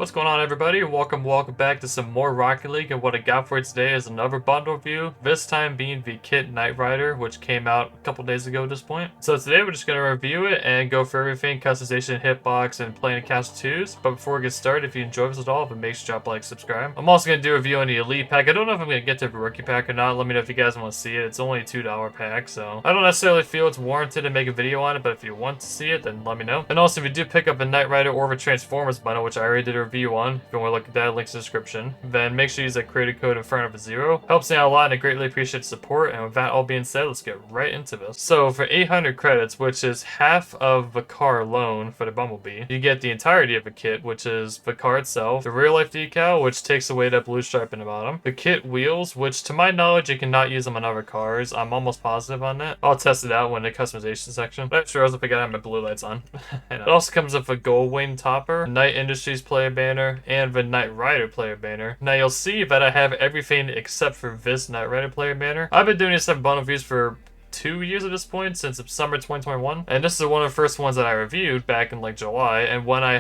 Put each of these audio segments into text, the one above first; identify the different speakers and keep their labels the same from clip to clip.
Speaker 1: What's going on, everybody? Welcome back to some more Rocket League, and what I got for you today is another bundle review, this time being the KITT Knight Rider, which came out a couple days ago at this point. So today we're just going to review it and go for everything, customization, hitbox, and playing Cast 2s. But before we get started, if you enjoy this at all, then make sure to drop a like, subscribe. I'm also going to do a review on the Elite Pack. I don't know if I'm going to get to the Rookie Pack or not. Let me know if you guys want to see it. It's only a $2 pack, so I don't necessarily feel it's warranted to make a video on it, but if you want to see it, then let me know. And also, if you do pick up a Knight Rider or the Transformers bundle, which I already did a review on, if you want to look at that, link's in the description, then make sure you use that creator code in front of a 0. Helps me out a lot, and I greatly appreciate the support. And with that all being said, let's get right into this. So for 800 credits, which is half of the car alone for the Bumblebee, you get the entirety of the kit, which is the car itself, the real life decal, which takes away that blue stripe in the bottom, the kit wheels, which to my knowledge you cannot use them on other cars. I'm almost positive on that. I'll test it out when the customization section. But sure, I was if I got my blue lights on. And it also comes with a gold wing topper, Knight Industries player banner, and the Knight Rider player banner. Now you'll see that I have everything except for this Knight Rider player banner. I've been doing these type of bundle reviews for 2 years at this point, since summer 2021, and this is one of the first ones that I reviewed back in like July. And when I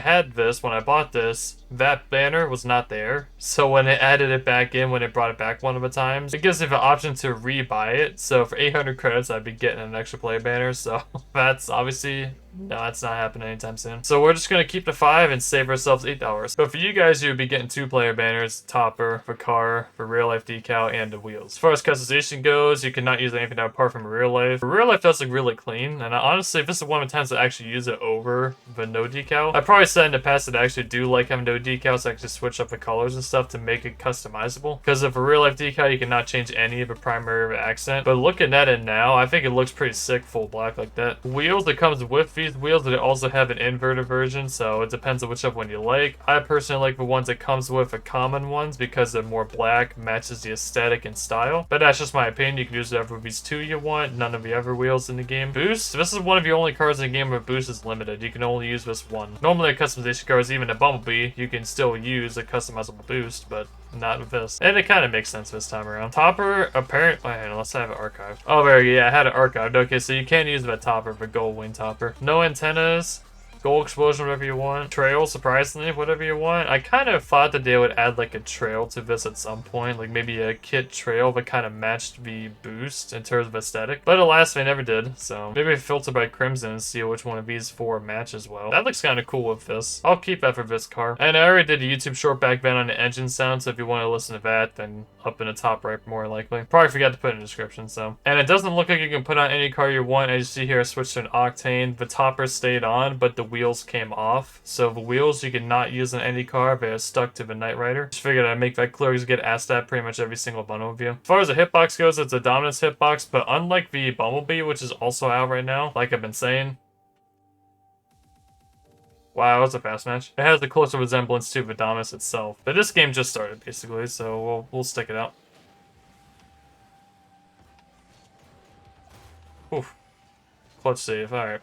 Speaker 1: bought this, that banner was not there, so when it added it back in, when it brought it back one of the times, it gives me the option to rebuy it. So for 800 credits I'd be getting an extra player banner, so that's obviously that's not happening anytime soon. So we're just gonna keep the 5 and save ourselves $8. But for you guys, you'd be getting 2 player banners, topper, the car, the real life decal, and the wheels. As far as customization goes, you cannot use anything apart from real life. The real life does look really clean, and honestly, if this is one of the times to actually use it over the no decal, I probably said in the past that I actually do like having no decals, so I can just switch up the colors and stuff to make it customizable. Because of a real life decal, you cannot change any of the primary accent. But looking at it now, I think it looks pretty sick full black like that. Wheels that comes with these wheels, they also have an inverted version, so it depends on whichever one you like. I personally like the ones that comes with the common ones because they're more black, matches the aesthetic and style. But that's just my opinion. You can use whatever of these 2 you want, none of the other wheels in the game. Boost, this is one of the only cars in the game where boost is limited. You can only use this one. Normally a customization cars, even a Bumblebee, you can still use a customizable boost, but not with this. And it kind of makes sense this time around. Topper, apparently, unless I have it archived. Oh, there you go. Yeah, I had it archived. Okay, so you can't use that topper, the gold wing topper. No antennas. Gold explosion, whatever you want. Trail, surprisingly, whatever you want. I kind of thought that they would add like a trail to this at some point, like maybe a kit trail that kind of matched the boost in terms of aesthetic. But alas, they never did, so maybe filter by Crimson and see which one of these 4 matches well. That looks kind of cool with this. I'll keep that for this car. And I already did a YouTube short back then on the engine sound, so if you want to listen to that, then up in the top right more likely. Probably forgot to put it in the description, so. And it doesn't look like you can put on any car you want. As you see here, I switched to an Octane. The topper stayed on, but the wheels came off. So the wheels you cannot use on any car, but are stuck to the Knight Rider. Just figured I'd make that clear because you get asked that pretty much every single bundle review. As far as the hitbox goes, it's a dominance hitbox, but unlike the Bumblebee, which is also out right now, like I've been saying. Wow, that was a fast match. It has the closer resemblance to the dominance itself. But this game just started, basically, so we'll stick it out. Oof. Clutch save, alright.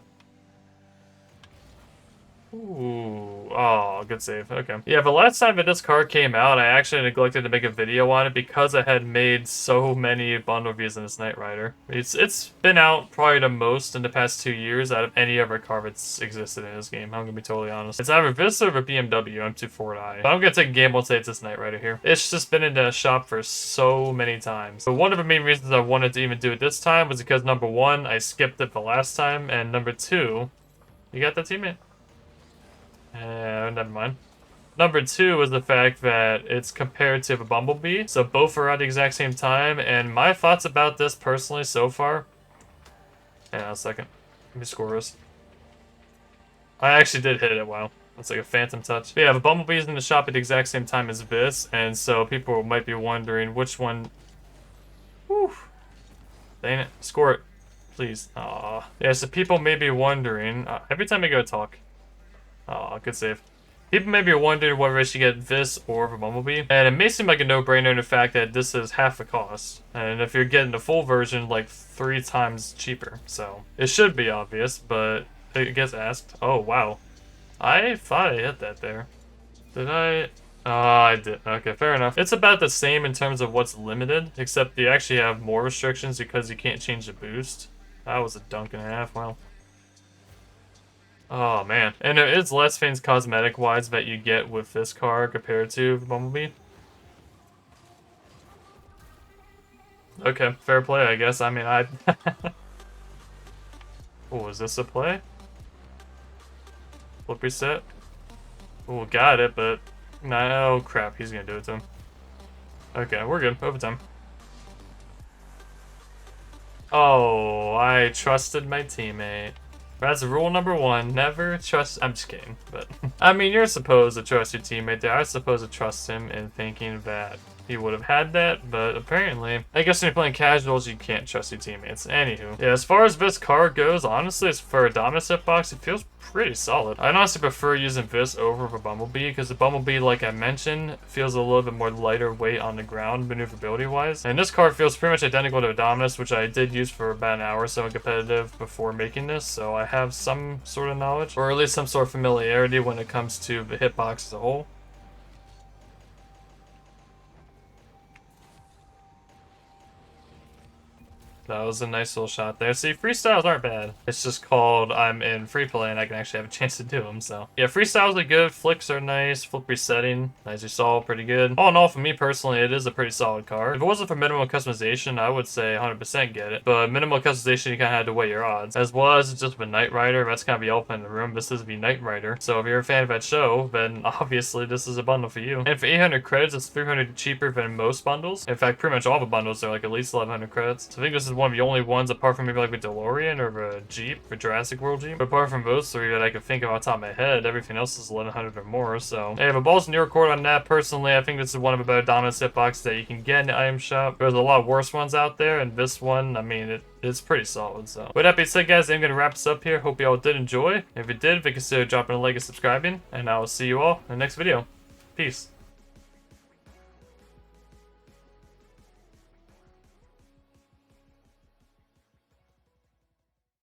Speaker 1: Ooh, oh, good save. Okay. Yeah, the last time that this car came out, I actually neglected to make a video on it because I had made so many bundle reviews in this Knight Rider. It's been out probably the most in the past 2 years out of any other car that's existed in this game. I'm gonna be totally honest. It's either this or the BMW M24i. But I'm gonna take a gamble and say it's this Knight Rider here. It's just been in the shop for so many times. But one of the main reasons I wanted to even do it this time was because number 1, I skipped it the last time, and number 2, you got that teammate? Never mind. Number 2 was the fact that it's compared to the Bumblebee, so both are at the exact same time, and my thoughts about this personally so far... Hang on a second. Let me score this. I actually did hit it, wow. That's like a phantom touch. But yeah, the Bumblebee's in the shop at the exact same time as this, and so people might be wondering which one... Whew. Dang it. Score it. Please. Aww. Yeah, so people may be wondering... every time I go talk... Oh, good save. People may be wondering whether I should get this or the Bumblebee, and it may seem like a no-brainer in the fact that this is half the cost, and if you're getting the full version, like 3 times cheaper. So it should be obvious, but it gets asked. Oh wow, I thought I hit that there. Did I? Oh, I did. Okay, fair enough. It's about the same in terms of what's limited, except you actually have more restrictions because you can't change the boost. That was a dunk and a half. Wow. Oh man, and there is less things cosmetic wise that you get with this car compared to Bumblebee. Okay, fair play, I guess. I mean, oh, is this a play? Flip reset? Oh, got it, but no, oh, crap, he's gonna do it to him. Okay, we're good. Overtime. Oh, I trusted my teammate. That's rule number one. Never trust. I'm just kidding, but I mean, you're supposed to trust your teammate there. I was supposed to trust him in thinking that he would have had that, but apparently, I guess when you're playing casuals, you can't trust your teammates. Anywho, yeah, as far as this car goes, honestly, as for a Dominus hitbox, it feels pretty solid. I honestly prefer using this over the Bumblebee, because the Bumblebee, like I mentioned, feels a little bit more lighter weight on the ground, maneuverability-wise. And this car feels pretty much identical to a Dominus, which I did use for about an hour or so in competitive before making this, so I have some sort of knowledge, or at least some sort of familiarity when it comes to the hitbox as a whole. That was a nice little shot there. See, freestyles aren't bad. It's just called I'm in free play and I can actually have a chance to do them, so. Yeah, freestyles are good. Flicks are nice. Flip resetting, as you saw, pretty good. All in all, for me personally, it is a pretty solid car. If it wasn't for minimal customization, I would say 100% get it. But minimal customization, you kind of had to weigh your odds. As well as it's just a Knight Rider, that's kind of the elephant in the room. This is the Knight Rider. So if you're a fan of that show, then obviously this is a bundle for you. And for 800 credits, it's 300 cheaper than most bundles. In fact, pretty much all the bundles are like at least 1100 credits. So I think this is one of the only ones, apart from maybe like with DeLorean or the Jeep, the Jurassic World Jeep. But apart from those three that I can think of off the top of my head, everything else is 1100 or more. So hey, but balls in your court on that. Personally, I think this is one of the better Dominus hitboxes that you can get in the item shop. There's a lot worse ones out there, and this one, I mean, it's pretty solid. So with that being said, guys, I'm gonna wrap this up here. Hope you all did enjoy. If you did, consider dropping a like and subscribing, and I will see you all in the next video. Peace.